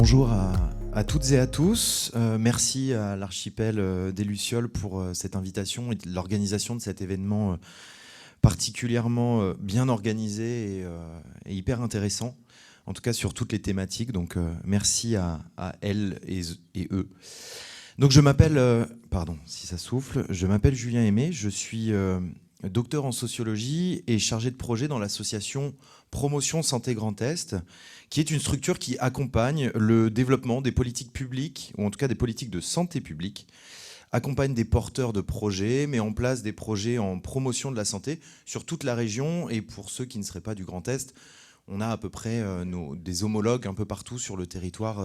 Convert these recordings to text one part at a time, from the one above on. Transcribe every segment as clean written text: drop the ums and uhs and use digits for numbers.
Bonjour à toutes et à tous. Merci à l'archipel des Lucioles pour cette invitation et l'organisation de cet événement particulièrement bien organisé et hyper intéressant, en tout cas sur toutes les thématiques. Donc merci à elles et eux. Donc je m'appelle, pardon si ça souffle, je m'appelle Julien Aimé, je suis docteur en sociologie et chargé de projet dans l'association Promotion Santé Grand Est, qui est une structure qui accompagne le développement des politiques publiques, ou en tout cas des politiques de santé publique, accompagne des porteurs de projets, met en place des projets en promotion de la santé sur toute la région. Et pour ceux qui ne seraient pas du Grand Est, on a à peu près des homologues un peu partout sur le territoire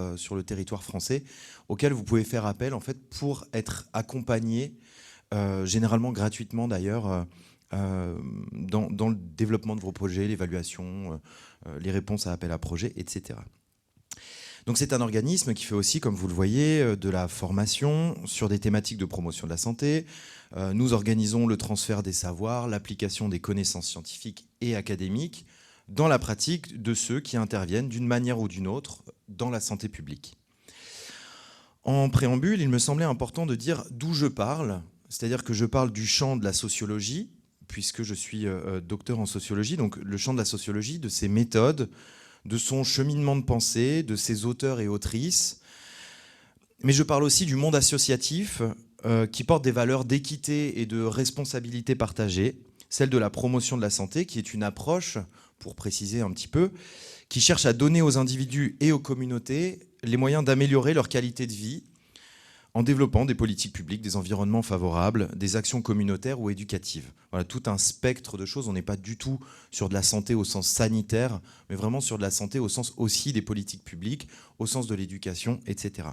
français, auxquels vous pouvez faire appel en fait, pour être accompagné, généralement gratuitement d'ailleurs, dans le développement de vos projets, l'évaluation, les réponses à appel à projets, etc. Donc c'est un organisme qui fait aussi, comme vous le voyez, de la formation sur des thématiques de promotion de la santé. Nous organisons le transfert des savoirs, l'application des connaissances scientifiques et académiques dans la pratique de ceux qui interviennent d'une manière ou d'une autre dans la santé publique. En préambule, il me semblait important de dire d'où je parle, c'est-à-dire que je parle du champ de la sociologie, puisque je suis docteur en sociologie, donc le champ de la sociologie, de ses méthodes, de son cheminement de pensée, de ses auteurs et autrices. Mais je parle aussi du monde associatif qui porte des valeurs d'équité et de responsabilité partagée, celle de la promotion de la santé, qui est une approche, pour préciser un petit peu, qui cherche à donner aux individus et aux communautés les moyens d'améliorer leur qualité de vie en développant des politiques publiques, des environnements favorables, des actions communautaires ou éducatives. Voilà, tout un spectre de choses. On n'est pas du tout sur de la santé au sens sanitaire, mais vraiment sur de la santé au sens aussi des politiques publiques, au sens de l'éducation, etc.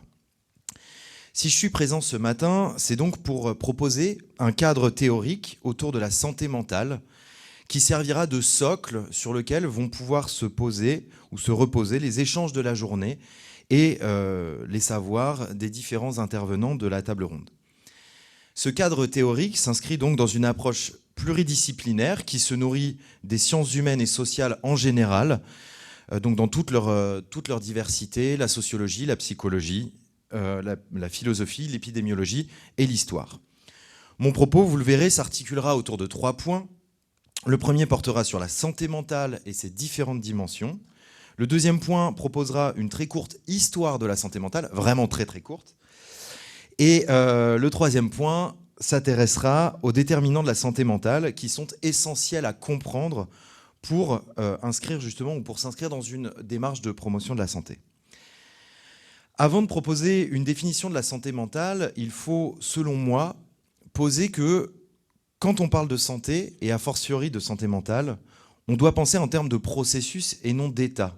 Si je suis présent ce matin, c'est donc pour proposer un cadre théorique autour de la santé mentale qui servira de socle sur lequel vont pouvoir se poser ou se reposer les échanges de la journée et les savoirs des différents intervenants de la table ronde. Ce cadre théorique s'inscrit donc dans une approche pluridisciplinaire qui se nourrit des sciences humaines et sociales en général, donc dans toute leur diversité, la sociologie, la psychologie, la philosophie, l'épidémiologie et l'histoire. Mon propos, vous le verrez, s'articulera autour de 3 points. Le premier portera sur la santé mentale et ses différentes dimensions. Le deuxième point proposera une très courte histoire de la santé mentale, vraiment très très courte. Et le troisième point s'intéressera aux déterminants de la santé mentale qui sont essentiels à comprendre pour s'inscrire dans une démarche de promotion de la santé. Avant de proposer une définition de la santé mentale, il faut, selon moi, poser que quand on parle de santé, et a fortiori de santé mentale, on doit penser en termes de processus et non d'état.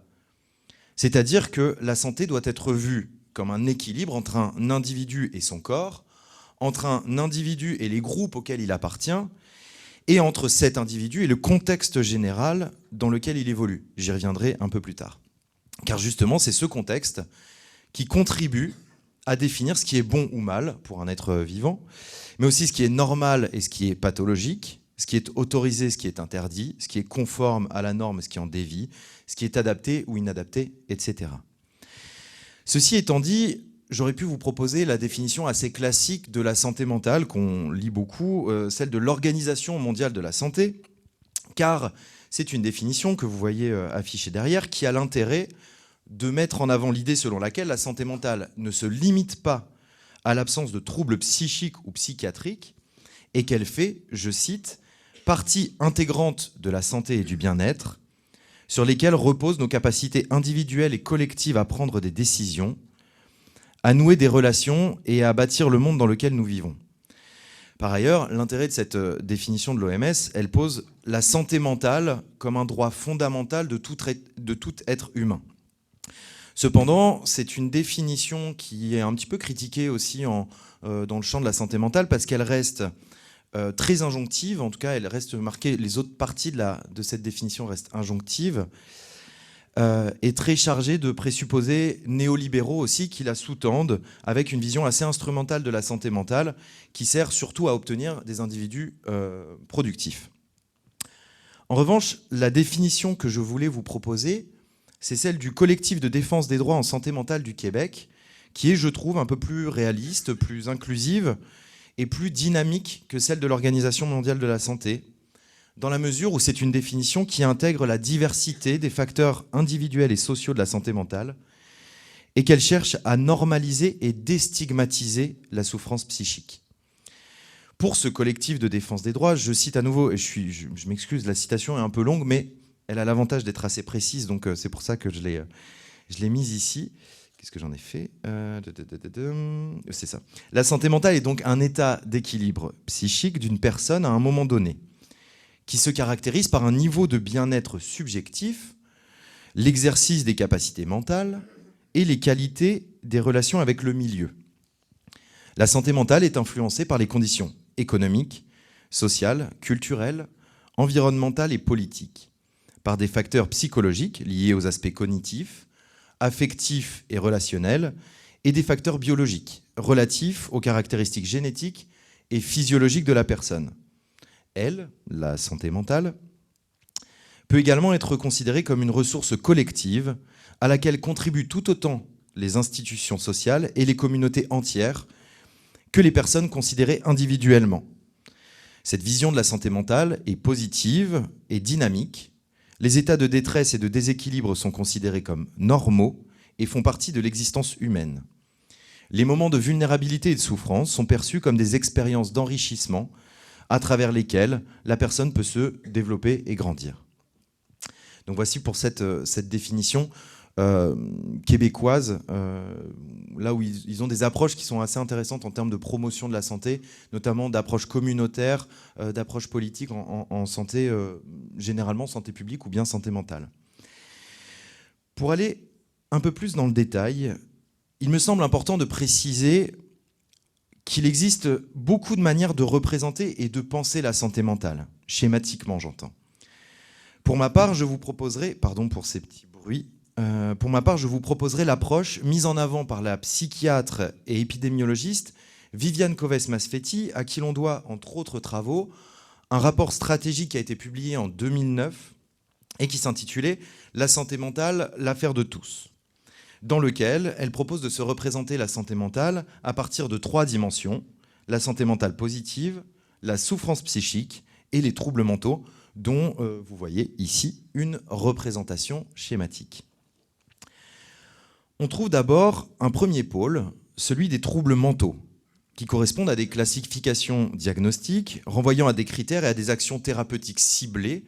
C'est-à-dire que la santé doit être vue comme un équilibre entre un individu et son corps, entre un individu et les groupes auxquels il appartient, et entre cet individu et le contexte général dans lequel il évolue. J'y reviendrai un peu plus tard. Car justement, c'est ce contexte qui contribue à définir ce qui est bon ou mal pour un être vivant, mais aussi ce qui est normal et ce qui est pathologique, ce qui est autorisé, ce qui est interdit, ce qui est conforme à la norme, ce qui en dévie, ce qui est adapté ou inadapté, etc. Ceci étant dit, j'aurais pu vous proposer la définition assez classique de la santé mentale, qu'on lit beaucoup, celle de l'Organisation mondiale de la santé, car c'est une définition que vous voyez affichée derrière, qui a l'intérêt de mettre en avant l'idée selon laquelle la santé mentale ne se limite pas à l'absence de troubles psychiques ou psychiatriques, et qu'elle fait, je cite, « partie intégrante de la santé et du bien-être, sur lesquelles reposent nos capacités individuelles et collectives à prendre des décisions, à nouer des relations et à bâtir le monde dans lequel nous vivons. » Par ailleurs, l'intérêt de cette définition de l'OMS, elle pose la santé mentale comme un droit fondamental de tout être humain. Cependant, c'est une définition qui est un petit peu critiquée aussi dans le champ de la santé mentale parce qu'elle reste très injonctive, en tout cas elle reste marquée, les autres parties de cette définition restent injonctives, et très chargée de présupposés néolibéraux aussi qui la sous-tendent avec une vision assez instrumentale de la santé mentale qui sert surtout à obtenir des individus productifs. En revanche, la définition que je voulais vous proposer c'est celle du collectif de défense des droits en santé mentale du Québec, qui est, je trouve, un peu plus réaliste, plus inclusive et plus dynamique que celle de l'Organisation mondiale de la santé, dans la mesure où c'est une définition qui intègre la diversité des facteurs individuels et sociaux de la santé mentale et qu'elle cherche à normaliser et déstigmatiser la souffrance psychique. Pour ce collectif de défense des droits, je cite à nouveau, et je m'excuse, la citation est un peu longue, mais elle a l'avantage d'être assez précise, donc c'est pour ça que je l'ai mise ici. Qu'est-ce que j'en ai fait ? C'est ça. La santé mentale est donc un état d'équilibre psychique d'une personne à un moment donné, qui se caractérise par un niveau de bien-être subjectif, l'exercice des capacités mentales et les qualités des relations avec le milieu. La santé mentale est influencée par les conditions économiques, sociales, culturelles, environnementales et politiques, par des facteurs psychologiques liés aux aspects cognitifs, affectifs et relationnels, et des facteurs biologiques relatifs aux caractéristiques génétiques et physiologiques de la personne. Elle, la santé mentale, peut également être considérée comme une ressource collective à laquelle contribuent tout autant les institutions sociales et les communautés entières que les personnes considérées individuellement. Cette vision de la santé mentale est positive et dynamique. Les états de détresse et de déséquilibre sont considérés comme normaux et font partie de l'existence humaine. Les moments de vulnérabilité et de souffrance sont perçus comme des expériences d'enrichissement à travers lesquelles la personne peut se développer et grandir. Donc voici pour cette définition québécoise, là où ils ont des approches qui sont assez intéressantes en termes de promotion de la santé, notamment d'approches communautaires, d'approches politiques en santé, généralement santé publique ou bien santé mentale. Pour aller un peu plus dans le détail, il me semble important de préciser qu'il existe beaucoup de manières de représenter et de penser la santé mentale, schématiquement j'entends. Pour ma part, je vous proposerai, pardon pour ces petits bruits, l'approche mise en avant par la psychiatre et épidémiologiste Viviane Coves-Masfetti, à qui l'on doit, entre autres travaux, un rapport stratégique qui a été publié en 2009 et qui s'intitulait « La santé mentale, l'affaire de tous », dans lequel elle propose de se représenter la santé mentale à partir de 3 dimensions, la santé mentale positive, la souffrance psychique et les troubles mentaux, dont vous voyez ici une représentation schématique. On trouve d'abord un premier pôle, celui des troubles mentaux, qui correspondent à des classifications diagnostiques, renvoyant à des critères et à des actions thérapeutiques ciblées,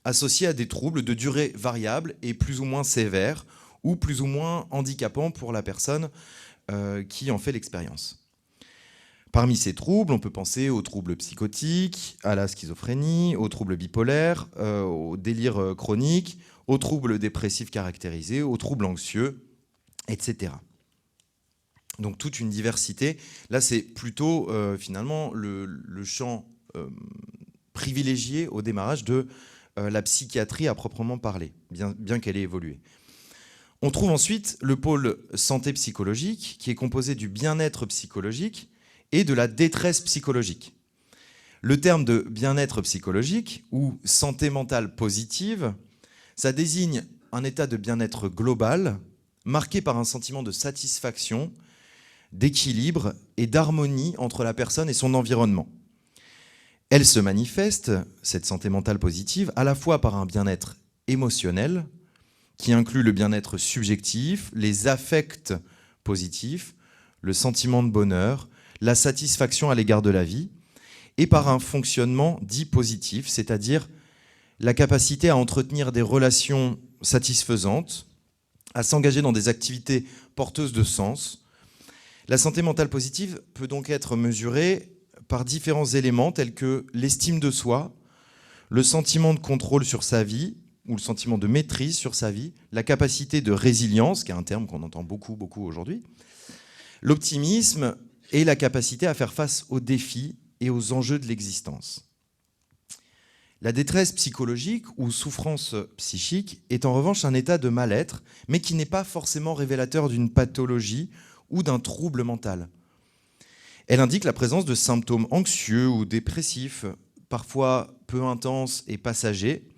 associées à des troubles de durée variable et plus ou moins sévères, ou plus ou moins handicapants pour la personne qui en fait l'expérience. Parmi ces troubles, on peut penser aux troubles psychotiques, à la schizophrénie, aux troubles bipolaires, au délire chronique, aux troubles dépressifs caractérisés, aux troubles anxieux, etc. Donc toute une diversité. Là, c'est plutôt finalement le champ privilégié au démarrage de la psychiatrie à proprement parler, bien qu'elle ait évolué. On trouve ensuite le pôle santé psychologique, qui est composé du bien-être psychologique et de la détresse psychologique. Le terme de bien-être psychologique, ou santé mentale positive, ça désigne un état de bien-être global, marqué par un sentiment de satisfaction, d'équilibre et d'harmonie entre la personne et son environnement. Elle se manifeste, cette santé mentale positive, à la fois par un bien-être émotionnel, qui inclut le bien-être subjectif, les affects positifs, le sentiment de bonheur, la satisfaction à l'égard de la vie, et par un fonctionnement dit positif, c'est-à-dire la capacité à entretenir des relations satisfaisantes, à s'engager dans des activités porteuses de sens. La santé mentale positive peut donc être mesurée par différents éléments tels que l'estime de soi, le sentiment de contrôle sur sa vie, ou le sentiment de maîtrise sur sa vie, la capacité de résilience, qui est un terme qu'on entend beaucoup aujourd'hui, l'optimisme et la capacité à faire face aux défis et aux enjeux de l'existence. La détresse psychologique ou souffrance psychique est en revanche un état de mal-être, mais qui n'est pas forcément révélateur d'une pathologie ou d'un trouble mental. Elle indique la présence de symptômes anxieux ou dépressifs, parfois peu intenses et passagers,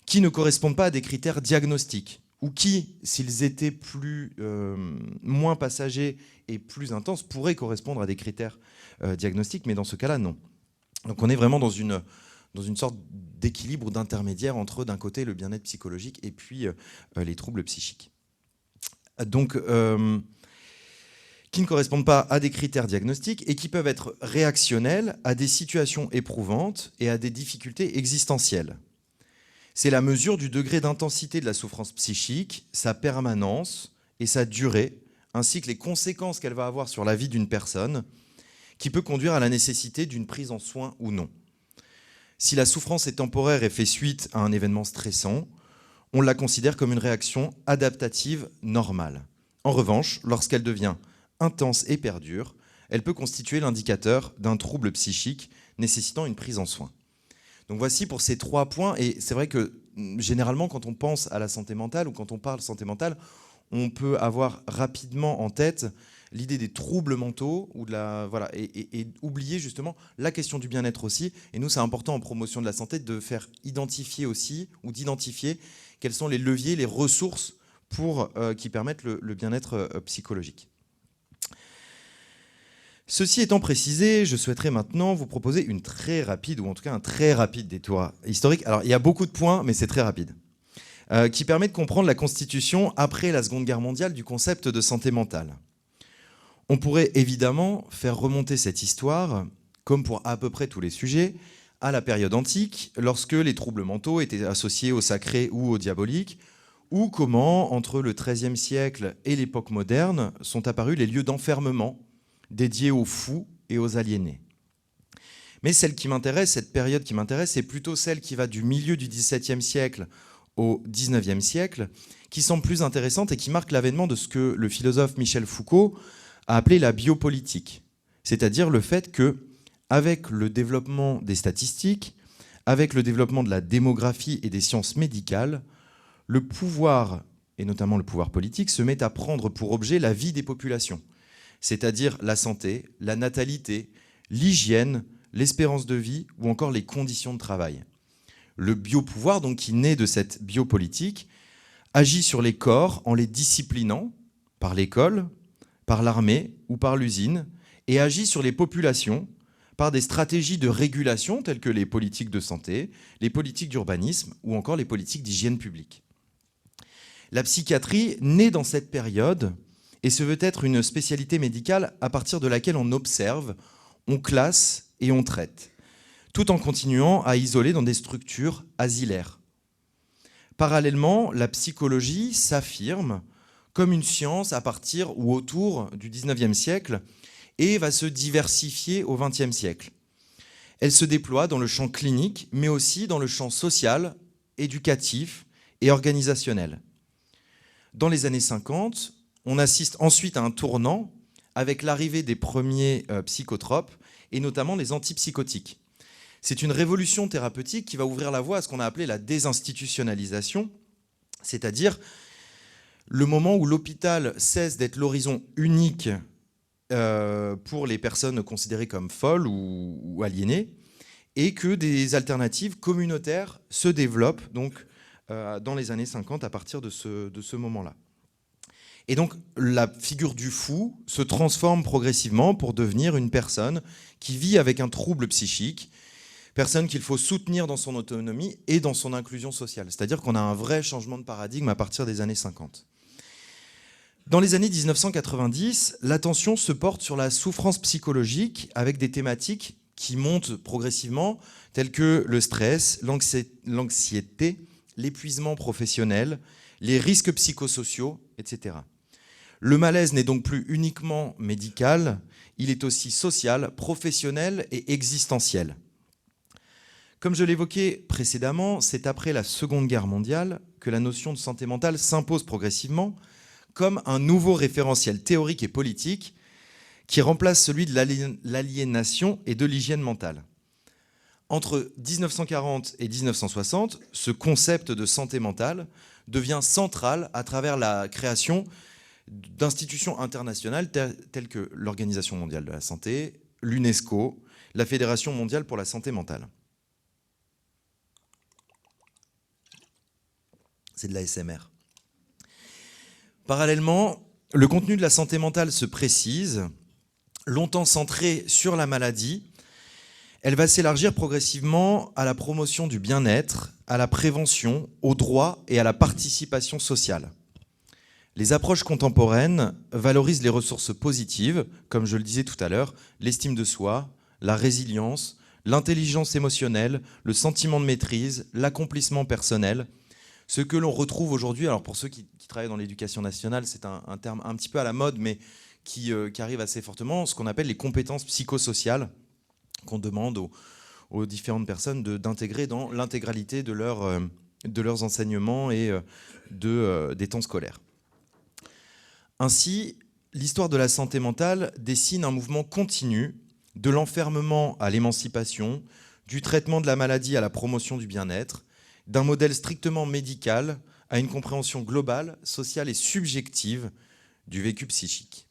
qui ne correspondent pas à des critères diagnostiques ou qui, s'ils étaient moins passagers et plus intenses, pourraient correspondre à des critères diagnostiques, mais dans ce cas-là, non. Donc on est vraiment dans une sorte d'équilibre ou d'intermédiaire entre, d'un côté, le bien-être psychologique et puis les troubles psychiques. Donc, qui ne correspondent pas à des critères diagnostiques et qui peuvent être réactionnels à des situations éprouvantes et à des difficultés existentielles. C'est la mesure du degré d'intensité de la souffrance psychique, sa permanence et sa durée, ainsi que les conséquences qu'elle va avoir sur la vie d'une personne, qui peut conduire à la nécessité d'une prise en soin ou non. Si la souffrance est temporaire et fait suite à un événement stressant, on la considère comme une réaction adaptative normale. En revanche, lorsqu'elle devient intense et perdure, elle peut constituer l'indicateur d'un trouble psychique nécessitant une prise en soin. Donc voici pour ces 3 points, et c'est vrai que généralement quand on pense à la santé mentale ou quand on parle santé mentale, on peut avoir rapidement en tête l'idée des troubles mentaux ou et oublier justement la question du bien-être aussi. Et nous, c'est important en promotion de la santé de faire identifier aussi ou d'identifier quels sont les leviers, les ressources qui permettent le bien-être psychologique. Ceci étant précisé, je souhaiterais maintenant vous proposer une très rapide, ou en tout cas un très rapide détour historique. Alors, il y a beaucoup de points, mais c'est très rapide. Qui permet de comprendre la constitution, après la Seconde Guerre mondiale, du concept de santé mentale. On pourrait évidemment faire remonter cette histoire, comme pour à peu près tous les sujets, à la période antique, lorsque les troubles mentaux étaient associés au sacré ou au diabolique, ou comment, entre le XIIIe siècle et l'époque moderne, sont apparus les lieux d'enfermement dédiés aux fous et aux aliénés. Mais cette période qui m'intéresse, c'est plutôt celle qui va du milieu du XVIIe siècle au XIXe siècle, qui semble plus intéressante et qui marque l'avènement de ce que le philosophe Michel Foucault a appelé la biopolitique. C'est-à-dire le fait que, avec le développement des statistiques, avec le développement de la démographie et des sciences médicales, le pouvoir, et notamment le pouvoir politique, se met à prendre pour objet la vie des populations, c'est-à-dire la santé, la natalité, l'hygiène, l'espérance de vie ou encore les conditions de travail. Le biopouvoir, donc, qui naît de cette biopolitique, agit sur les corps en les disciplinant par l'école, par l'armée ou par l'usine, et agit sur les populations par des stratégies de régulation telles que les politiques de santé, les politiques d'urbanisme ou encore les politiques d'hygiène publique. La psychiatrie naît dans cette période et se veut être une spécialité médicale à partir de laquelle on observe, on classe et on traite, tout en continuant à isoler dans des structures asilaires. Parallèlement, la psychologie s'affirme comme une science à partir ou autour du XIXe siècle et va se diversifier au XXe siècle. Elle se déploie dans le champ clinique, mais aussi dans le champ social, éducatif et organisationnel. Dans les années 50, on assiste ensuite à un tournant avec l'arrivée des premiers psychotropes et notamment les antipsychotiques. C'est une révolution thérapeutique qui va ouvrir la voie à ce qu'on a appelé la désinstitutionnalisation, c'est-à-dire le moment où l'hôpital cesse d'être l'horizon unique pour les personnes considérées comme folles ou aliénées et que des alternatives communautaires se développent donc, dans les années 50 à partir de ce moment-là. Et donc, la figure du fou se transforme progressivement pour devenir une personne qui vit avec un trouble psychique, personne qu'il faut soutenir dans son autonomie et dans son inclusion sociale. C'est-à-dire qu'on a un vrai changement de paradigme à partir des années 50. Dans les années 1990, l'attention se porte sur la souffrance psychologique avec des thématiques qui montent progressivement, telles que le stress, l'anxiété, l'épuisement professionnel, les risques psychosociaux, etc. Le malaise n'est donc plus uniquement médical, il est aussi social, professionnel et existentiel. Comme je l'évoquais précédemment, c'est après la Seconde Guerre mondiale que la notion de santé mentale s'impose progressivement comme un nouveau référentiel théorique et politique qui remplace celui de l'aliénation et de l'hygiène mentale. Entre 1940 et 1960, ce concept de santé mentale devient central à travers la création d'institutions internationales telles que l'Organisation mondiale de la santé, l'UNESCO, la Fédération mondiale pour la santé mentale. C'est de l'ASMR. Parallèlement, le contenu de la santé mentale se précise. Longtemps centrée sur la maladie, elle va s'élargir progressivement à la promotion du bien-être, à la prévention, aux droits et à la participation sociale. Les approches contemporaines valorisent les ressources positives, comme je le disais tout à l'heure, l'estime de soi, la résilience, l'intelligence émotionnelle, le sentiment de maîtrise, l'accomplissement personnel. Ce que l'on retrouve aujourd'hui, alors pour ceux qui travaillent dans l'éducation nationale, c'est un terme un petit peu à la mode, mais qui arrive assez fortement, ce qu'on appelle les compétences psychosociales, qu'on demande aux différentes personnes d'intégrer dans l'intégralité de leurs enseignements et des temps scolaires. Ainsi, l'histoire de la santé mentale dessine un mouvement continu de l'enfermement à l'émancipation, du traitement de la maladie à la promotion du bien-être, d'un modèle strictement médical à une compréhension globale, sociale et subjective du vécu psychique.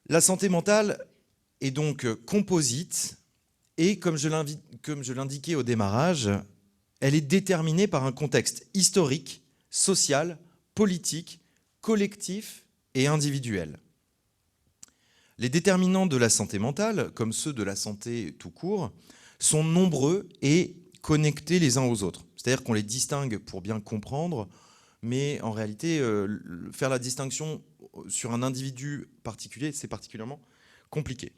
La santé mentale est donc composite et, comme je l'indiquais au démarrage, elle est déterminée par un contexte historique, social, politique, collectif et individuel. Les déterminants de la santé mentale, comme ceux de la santé tout court, sont nombreux et connectés les uns aux autres. C'est-à-dire qu'on les distingue pour bien comprendre, mais en réalité, faire la distinction sur un individu particulier, c'est particulièrement compliqué.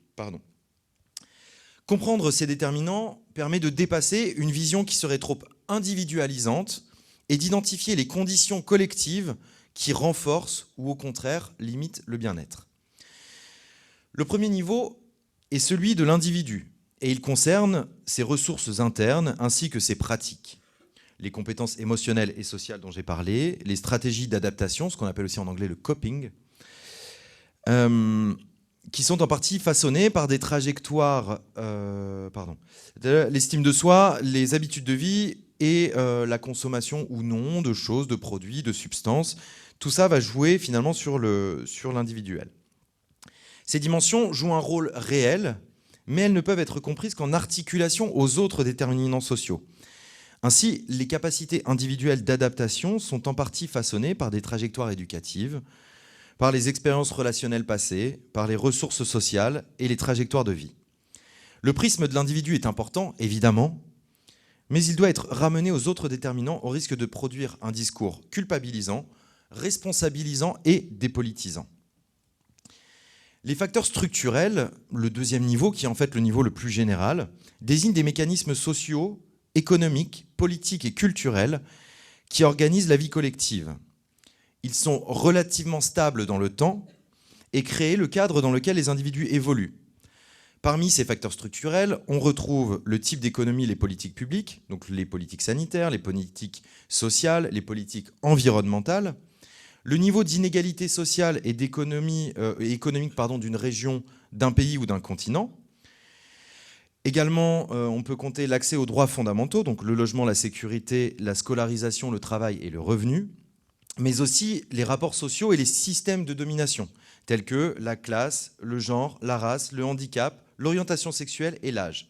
Comprendre ces déterminants permet de dépasser une vision qui serait trop individualisante et d'identifier les conditions collectives qui renforcent ou au contraire limitent le bien-être. Le premier niveau est celui de l'individu et il concerne ses ressources internes ainsi que ses pratiques. Les compétences émotionnelles et sociales dont j'ai parlé, les stratégies d'adaptation, ce qu'on appelle aussi en anglais le coping, qui sont en partie façonnées par des trajectoires, l'estime de soi, les habitudes de vie et la consommation ou non de choses, de produits, de substances. Tout ça va jouer finalement sur l'individuel. Ces dimensions jouent un rôle réel, mais elles ne peuvent être comprises qu'en articulation aux autres déterminants sociaux. Ainsi, les capacités individuelles d'adaptation sont en partie façonnées par des trajectoires éducatives, par les expériences relationnelles passées, par les ressources sociales et les trajectoires de vie. Le prisme de l'individu est important, évidemment, mais il doit être ramené aux autres déterminants au risque de produire un discours culpabilisant, responsabilisant et dépolitisant. Les facteurs structurels, le deuxième niveau, qui est en fait le niveau le plus général, désignent des mécanismes sociaux, économiques, politiques et culturels qui organisent la vie collective. Ils sont relativement stables dans le temps et créent le cadre dans lequel les individus évoluent. Parmi ces facteurs structurels, on retrouve le type d'économie, les politiques publiques, donc les politiques sanitaires, les politiques sociales, les politiques environnementales, le niveau d'inégalité sociale et économique d'une région, d'un pays ou d'un continent. Également, on peut compter l'accès aux droits fondamentaux, donc le logement, la sécurité, la scolarisation, le travail et le revenu, mais aussi les rapports sociaux et les systèmes de domination, tels que la classe, le genre, la race, le handicap, l'orientation sexuelle et l'âge.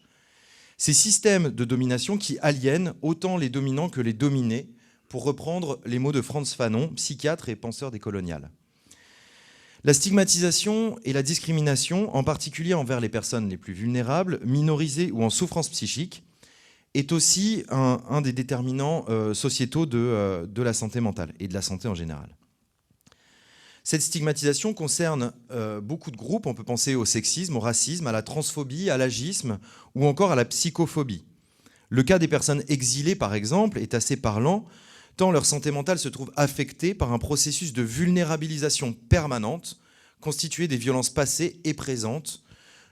Ces systèmes de domination qui aliènent autant les dominants que les dominés, pour reprendre les mots de Frantz Fanon, psychiatre et penseur décolonial. La stigmatisation et la discrimination, en particulier envers les personnes les plus vulnérables, minorisées ou en souffrance psychique, est aussi un des déterminants sociétaux de la santé mentale et de la santé en général. Cette stigmatisation concerne beaucoup de groupes. On peut penser au sexisme, au racisme, à la transphobie, à l'agisme ou encore à la psychophobie. Le cas des personnes exilées, par exemple, est assez parlant, tant leur santé mentale se trouve affectée par un processus de vulnérabilisation permanente, constitué des violences passées et présentes,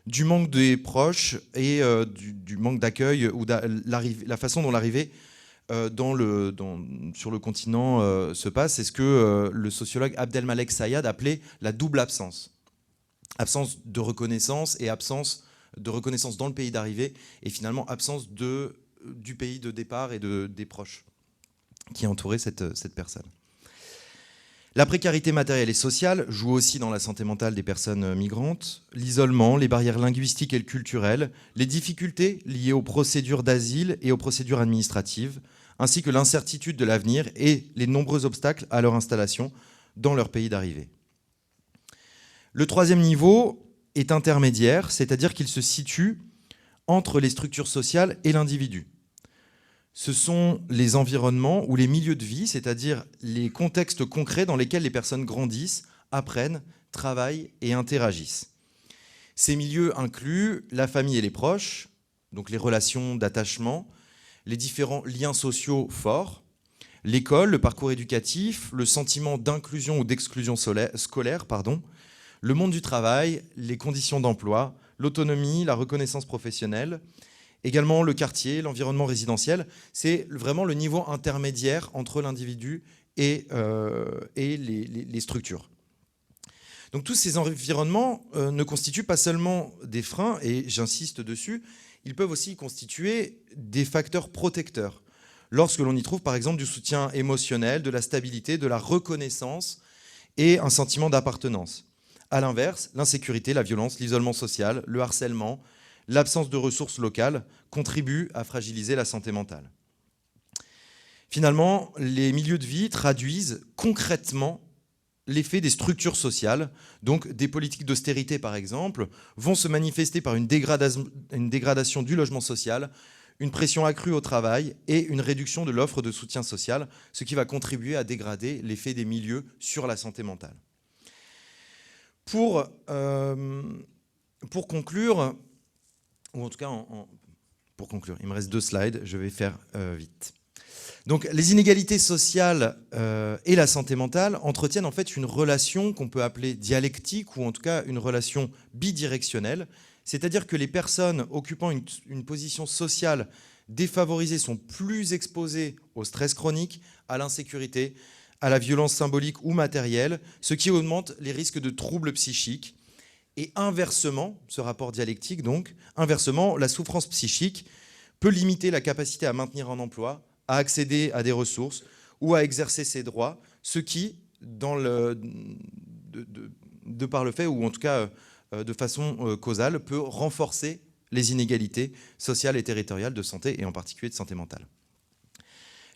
du manque des proches et du manque d'accueil ou la façon dont l'arrivée sur le continent se passe. C'est ce que le sociologue Abdelmalek Sayad appelait la double absence. Absence de reconnaissance et absence de reconnaissance dans le pays d'arrivée et finalement absence du pays de départ et des proches qui entouraient cette personne. La précarité matérielle et sociale joue aussi dans la santé mentale des personnes migrantes. L'isolement, les barrières linguistiques et culturelles, les difficultés liées aux procédures d'asile et aux procédures administratives, ainsi que l'incertitude de l'avenir et les nombreux obstacles à leur installation dans leur pays d'arrivée. Le troisième niveau est intermédiaire, c'est-à-dire qu'il se situe entre les structures sociales et l'individu. Ce sont les environnements ou les milieux de vie, c'est-à-dire les contextes concrets dans lesquels les personnes grandissent, apprennent, travaillent et interagissent. Ces milieux incluent la famille et les proches, donc les relations d'attachement, les différents liens sociaux forts, l'école, le parcours éducatif, le sentiment d'inclusion ou d'exclusion scolaire, le monde du travail, les conditions d'emploi, l'autonomie, la reconnaissance professionnelle, également le quartier, l'environnement résidentiel. C'est vraiment le niveau intermédiaire entre l'individu et les structures. Donc tous ces environnements ne constituent pas seulement des freins, et j'insiste dessus, ils peuvent aussi constituer des facteurs protecteurs. Lorsque l'on y trouve par exemple du soutien émotionnel, de la stabilité, de la reconnaissance et un sentiment d'appartenance. A l'inverse, l'insécurité, la violence, l'isolement social, le harcèlement, l'absence de ressources locales contribuent à fragiliser la santé mentale. Finalement, les milieux de vie traduisent concrètement l'effet des structures sociales, donc des politiques d'austérité par exemple, vont se manifester par une dégradation du logement social, une pression accrue au travail et une réduction de l'offre de soutien social, ce qui va contribuer à dégrader l'effet des milieux sur la santé mentale. Pour conclure, ou en tout cas, pour conclure, il me reste 2 slides, je vais faire vite. Donc, les inégalités sociales et la santé mentale entretiennent en fait une relation qu'on peut appeler dialectique, ou en tout cas une relation bidirectionnelle, c'est-à-dire que les personnes occupant une position sociale défavorisée sont plus exposées au stress chronique, à l'insécurité, à la violence symbolique ou matérielle, ce qui augmente les risques de troubles psychiques. Et inversement, ce rapport dialectique donc, inversement, la souffrance psychique peut limiter la capacité à maintenir un emploi, à accéder à des ressources ou à exercer ses droits, ce qui, de par le fait, ou en tout cas de façon causale, peut renforcer les inégalités sociales et territoriales de santé, et en particulier de santé mentale.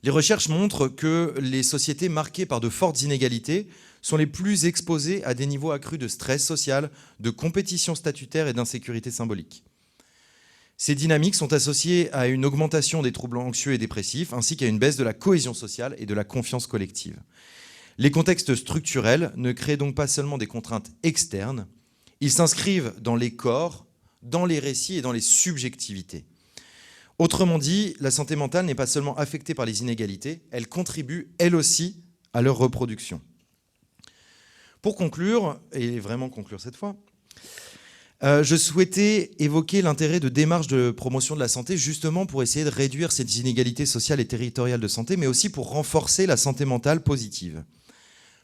Les recherches montrent que les sociétés marquées par de fortes inégalités sont les plus exposées à des niveaux accrus de stress social, de compétition statutaire et d'insécurité symbolique. Ces dynamiques sont associées à une augmentation des troubles anxieux et dépressifs, ainsi qu'à une baisse de la cohésion sociale et de la confiance collective. Les contextes structurels ne créent donc pas seulement des contraintes externes, ils s'inscrivent dans les corps, dans les récits et dans les subjectivités. Autrement dit, la santé mentale n'est pas seulement affectée par les inégalités, elle contribue, elle aussi, à leur reproduction. Pour conclure, et vraiment conclure cette fois, je souhaitais évoquer l'intérêt de démarches de promotion de la santé, justement pour essayer de réduire ces inégalités sociales et territoriales de santé, mais aussi pour renforcer la santé mentale positive.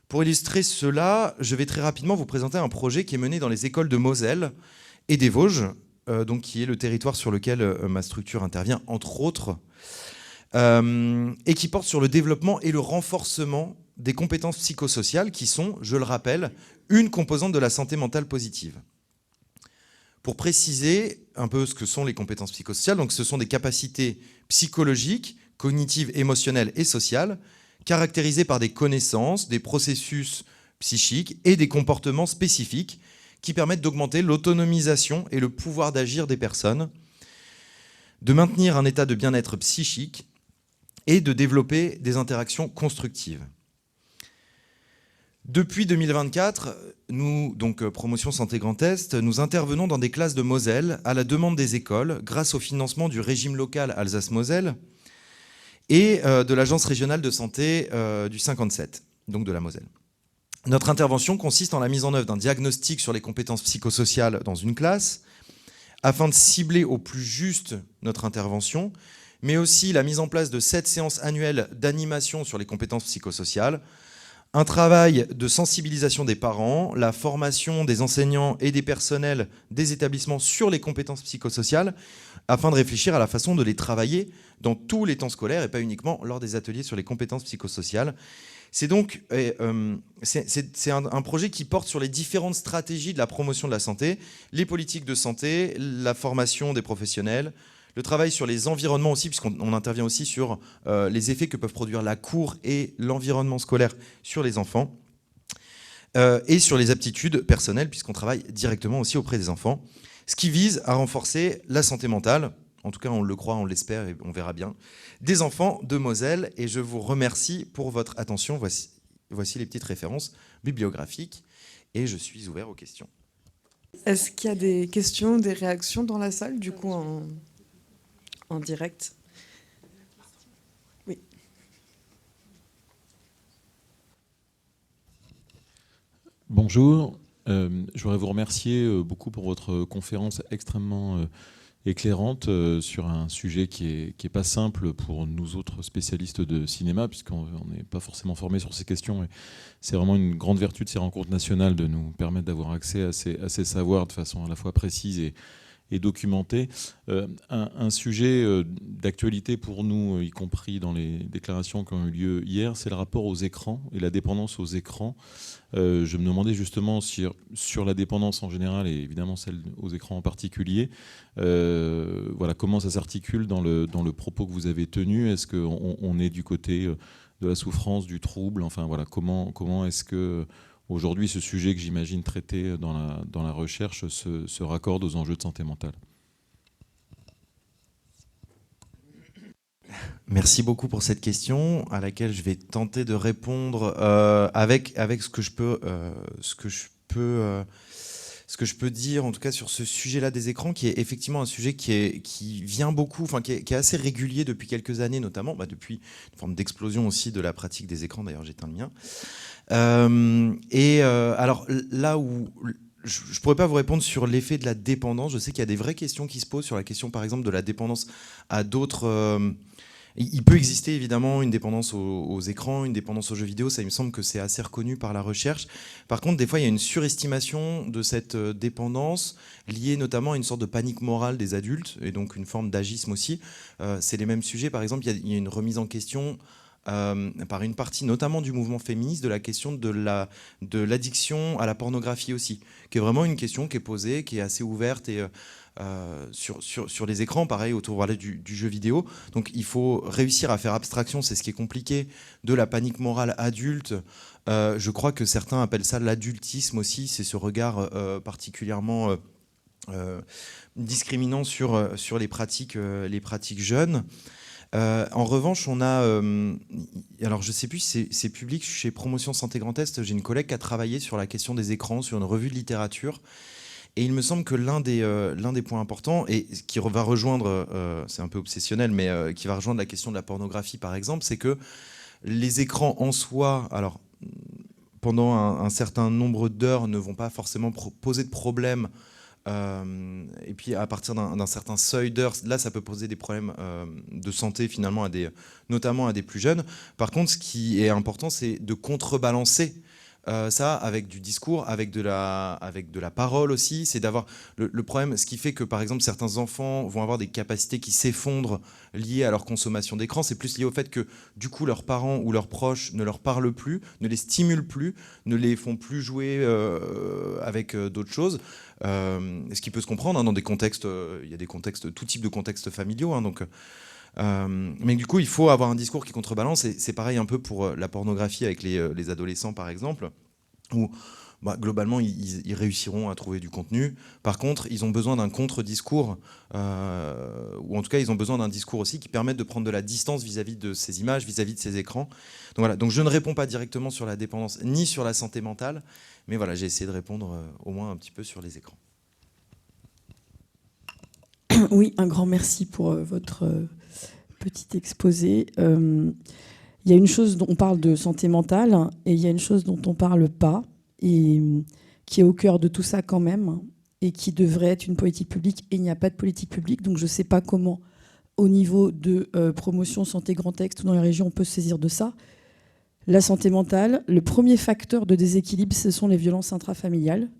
Pour illustrer cela, je vais très rapidement vous présenter un projet qui est mené dans les écoles de Moselle et des Vosges, donc qui est le territoire sur lequel ma structure intervient, entre autres, et qui porte sur le développement et le renforcement des compétences psychosociales qui sont, je le rappelle, une composante de la santé mentale positive. Pour préciser un peu ce que sont les compétences psychosociales, donc ce sont des capacités psychologiques, cognitives, émotionnelles et sociales, caractérisées par des connaissances, des processus psychiques et des comportements spécifiques qui permettent d'augmenter l'autonomisation et le pouvoir d'agir des personnes, de maintenir un état de bien-être psychique et de développer des interactions constructives. Depuis 2024, nous, donc Promotion Santé Grand Est, nous intervenons dans des classes de Moselle à la demande des écoles grâce au financement du régime local Alsace-Moselle et de l'Agence régionale de santé du 57, donc de la Moselle. Notre intervention consiste en la mise en œuvre d'un diagnostic sur les compétences psychosociales dans une classe afin de cibler au plus juste notre intervention, mais aussi la mise en place de 7 séances annuelles d'animation sur les compétences psychosociales, un travail de sensibilisation des parents, la formation des enseignants et des personnels des établissements sur les compétences psychosociales, afin de réfléchir à la façon de les travailler dans tous les temps scolaires et pas uniquement lors des ateliers sur les compétences psychosociales. C'est donc c'est un projet qui porte sur les différentes stratégies de la promotion de la santé, les politiques de santé, la formation des professionnels, le travail sur les environnements aussi, puisqu'on intervient aussi sur les effets que peuvent produire la cour et l'environnement scolaire sur les enfants, et sur les aptitudes personnelles, puisqu'on travaille directement aussi auprès des enfants, ce qui vise à renforcer la santé mentale, en tout cas on le croit, on l'espère et on verra bien, des enfants de Moselle. Et je vous remercie pour votre attention. Voici les petites références bibliographiques et je suis ouvert aux questions. Est-ce qu'il y a des questions, des réactions dans la salle, du coup en direct? Oui. Bonjour, je voudrais vous remercier beaucoup pour votre conférence extrêmement éclairante sur un sujet qui est pas simple pour nous autres spécialistes de cinéma, puisqu'on n'est pas forcément formés sur ces questions. Et c'est vraiment une grande vertu de ces rencontres nationales de nous permettre d'avoir accès à ces savoirs de façon à la fois précise et documentée. Un sujet d'actualité pour nous, y compris dans les déclarations qui ont eu lieu hier, c'est le rapport aux écrans et la dépendance aux écrans. Je me demandais justement sur la dépendance en général et évidemment celle aux écrans en particulier, voilà, comment ça s'articule dans le propos que vous avez tenu. Est-ce qu'on est du côté de la souffrance, du trouble, enfin voilà, comment est-ce que aujourd'hui ce sujet que j'imagine traité dans la recherche se raccorde aux enjeux de santé mentale? Merci beaucoup pour cette question à laquelle je vais tenter de répondre avec ce que je peux dire en tout cas sur ce sujet-là des écrans, qui est effectivement un sujet qui vient beaucoup, enfin qui est assez régulier depuis quelques années, notamment depuis une forme d'explosion aussi de la pratique des écrans. D'ailleurs, j'éteins le mien. Alors là où je ne pourrais pas vous répondre sur l'effet de la dépendance. Je sais qu'il y a des vraies questions qui se posent sur la question, par exemple, de la dépendance à d'autres. Il peut exister évidemment une dépendance aux écrans, une dépendance aux jeux vidéo. Ça, il me semble que c'est assez reconnu par la recherche. Par contre, des fois, il y a une surestimation de cette dépendance liée notamment à une sorte de panique morale des adultes et donc une forme d'agisme aussi. C'est les mêmes sujets. Par exemple, il y a une remise en question par une partie notamment du mouvement féministe de la question de l'addiction à la pornographie aussi, qui est vraiment une question qui est posée, qui est assez ouverte et sur les écrans, pareil, autour du jeu vidéo. Donc il faut réussir à faire abstraction, c'est ce qui est compliqué, de la panique morale adulte. Je crois que certains appellent ça l'adultisme aussi, c'est ce regard particulièrement discriminant sur les pratiques jeunes. En revanche, on a, alors je ne sais plus si c'est public, chez Promotion Santé Grand Est, j'ai une collègue qui a travaillé sur la question des écrans, sur une revue de littérature. Et il me semble que l'un des points importants, et qui va rejoindre, c'est un peu obsessionnel, mais qui va rejoindre la question de la pornographie par exemple, c'est que les écrans en soi, alors pendant un certain nombre d'heures, ne vont pas forcément poser de problème. Et puis à partir d'un certain seuil d'heures, là ça peut poser des problèmes de santé finalement, notamment à des plus jeunes. Par contre, ce qui est important, c'est de contrebalancer ça avec du discours, avec de la parole aussi. C'est d'avoir le problème, ce qui fait que par exemple certains enfants vont avoir des capacités qui s'effondrent liées à leur consommation d'écran, c'est plus lié au fait que du coup leurs parents ou leurs proches ne leur parlent plus, ne les stimulent plus, ne les font plus jouer avec d'autres choses. Ce qui peut se comprendre dans des contextes, il y a des contextes, tout type de contextes familiaux, donc mais du coup, il faut avoir un discours qui contrebalance. Et c'est pareil un peu pour la pornographie avec les adolescents, par exemple, où globalement, ils réussiront à trouver du contenu. Par contre, ils ont besoin d'un contre-discours, ou en tout cas, ils ont besoin d'un discours aussi qui permette de prendre de la distance vis-à-vis de ces images, vis-à-vis de ces écrans. Donc voilà. Donc je ne réponds pas directement sur la dépendance ni sur la santé mentale, mais voilà, j'ai essayé de répondre au moins un petit peu sur les écrans. Oui, un grand merci pour votre petit exposé. Il y a une chose dont on parle de santé mentale et il y a une chose dont on ne parle pas et qui est au cœur de tout ça quand même et qui devrait être une politique publique, et il n'y a pas de politique publique. Donc je ne sais pas comment, au niveau de promotion santé Grand Est ou dans les régions, on peut se saisir de ça. La santé mentale, le premier facteur de déséquilibre, ce sont les violences intrafamiliales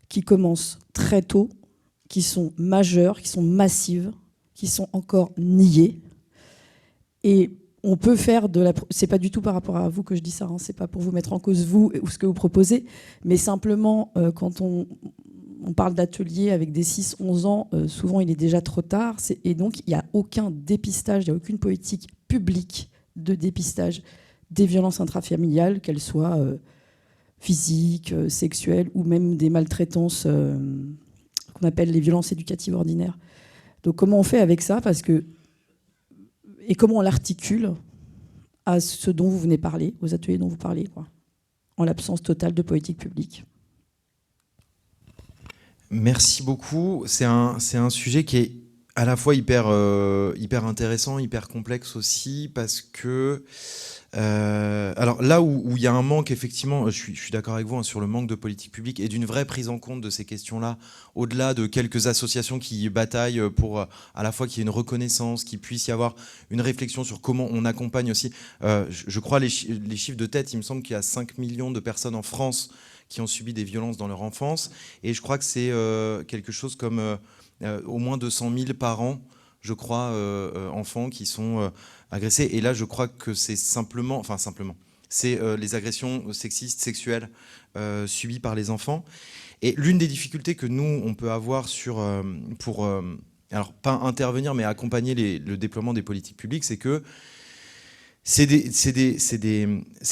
qui commencent très tôt, qui sont majeures, qui sont massives, qui sont encore niées. Et on peut faire de la... C'est pas du tout par rapport à vous que je dis ça, hein, c'est pas pour vous mettre en cause vous ou ce que vous proposez, mais simplement quand on parle d'ateliers avec des 6-11 ans, souvent il est déjà trop tard, et donc il n'y a aucun dépistage, il n'y a aucune politique publique de dépistage des violences intrafamiliales, qu'elles soient physiques, sexuelles ou même des maltraitances qu'on appelle les violences éducatives ordinaires. Donc comment on fait avec ça et comment on l'articule à ce dont vous venez parler, aux ateliers dont vous parlez, quoi, en l'absence totale de politique publique. Merci beaucoup. C'est un sujet qui est à la fois hyper intéressant, hyper complexe aussi, parce que alors là où il y a un manque, effectivement, je suis d'accord avec vous, hein, sur le manque de politique publique et d'une vraie prise en compte de ces questions-là, au-delà de quelques associations qui bataillent pour à la fois qu'il y ait une reconnaissance, qu'il puisse y avoir une réflexion sur comment on accompagne aussi. Je crois les chiffres de tête, il me semble qu'il y a 5 millions de personnes en France qui ont subi des violences dans leur enfance, et je crois que c'est quelque chose comme au moins 200 000 par an, je crois, enfants qui sont agressés. Et là, je crois que c'est simplement, c'est les agressions sexistes, sexuelles subies par les enfants. Et l'une des difficultés que nous, on peut avoir pour, alors pas intervenir, mais accompagner le déploiement des politiques publiques, c'est que c'est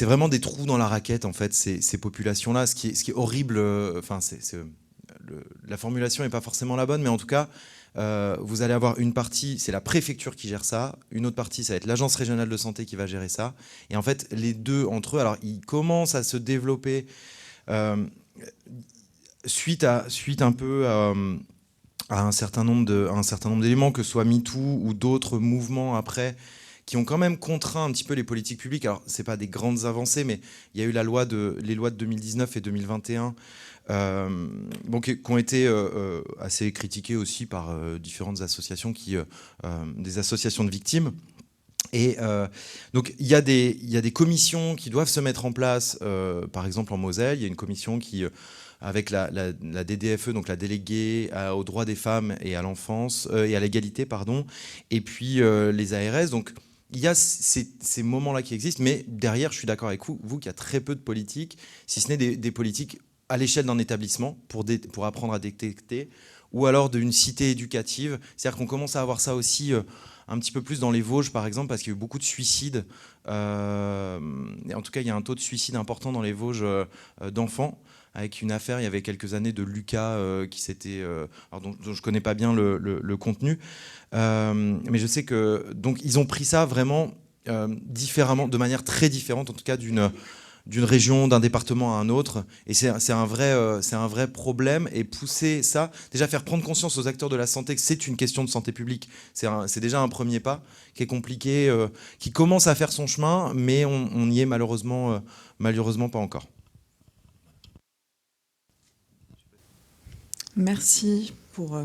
vraiment des trous dans la raquette, en fait, ces populations-là. Ce qui est horrible, la formulation n'est pas forcément la bonne, mais en tout cas, vous allez avoir une partie, c'est la préfecture qui gère ça, une autre partie, ça va être l'agence régionale de santé qui va gérer ça. Et en fait, les deux entre eux, alors ils commencent à se développer suite un peu à un certain nombre d'éléments, que ce soit MeToo ou d'autres mouvements après, qui ont quand même contraint un petit peu les politiques publiques. Alors, ce n'est pas des grandes avancées, mais il y a eu les lois de 2019 et 2021 qui ont été assez critiquées aussi par différentes associations, des associations de victimes. Et donc, il y a des commissions qui doivent se mettre en place, par exemple en Moselle. Il y a une commission qui... avec la DDFE, donc la déléguée aux droits des femmes et à l'enfance, et à l'égalité, pardon, et puis les ARS. Donc, il y a ces moments-là qui existent, mais derrière, je suis d'accord avec vous qu'il y a très peu de politiques, si ce n'est des politiques à l'échelle d'un établissement pour apprendre à détecter, ou alors d'une cité éducative. C'est-à-dire qu'on commence à avoir ça aussi un petit peu plus dans les Vosges, par exemple, parce qu'il y a eu beaucoup de suicides. En tout cas, il y a un taux de suicide important dans les Vosges d'enfants, avec une affaire il y avait quelques années de Lucas qui s'était, dont je ne connais pas bien le contenu, mais je sais que donc ils ont pris ça vraiment différemment, de manière très différente, en tout cas d'une région, d'un département à un autre, et c'est un vrai problème. Et pousser ça, déjà faire prendre conscience aux acteurs de la santé que c'est une question de santé publique, c'est déjà un premier pas qui est compliqué, qui commence à faire son chemin, mais on n'y est malheureusement pas encore. Merci pour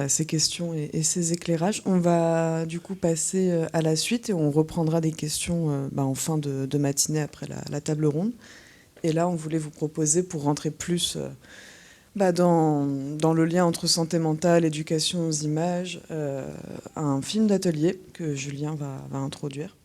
ces questions et ces éclairages. On va du coup passer à la suite et on reprendra des questions en fin de matinée après la table ronde. Et là, on voulait vous proposer, pour rentrer plus dans le lien entre santé mentale, éducation aux images, un film d'atelier que Julien va introduire.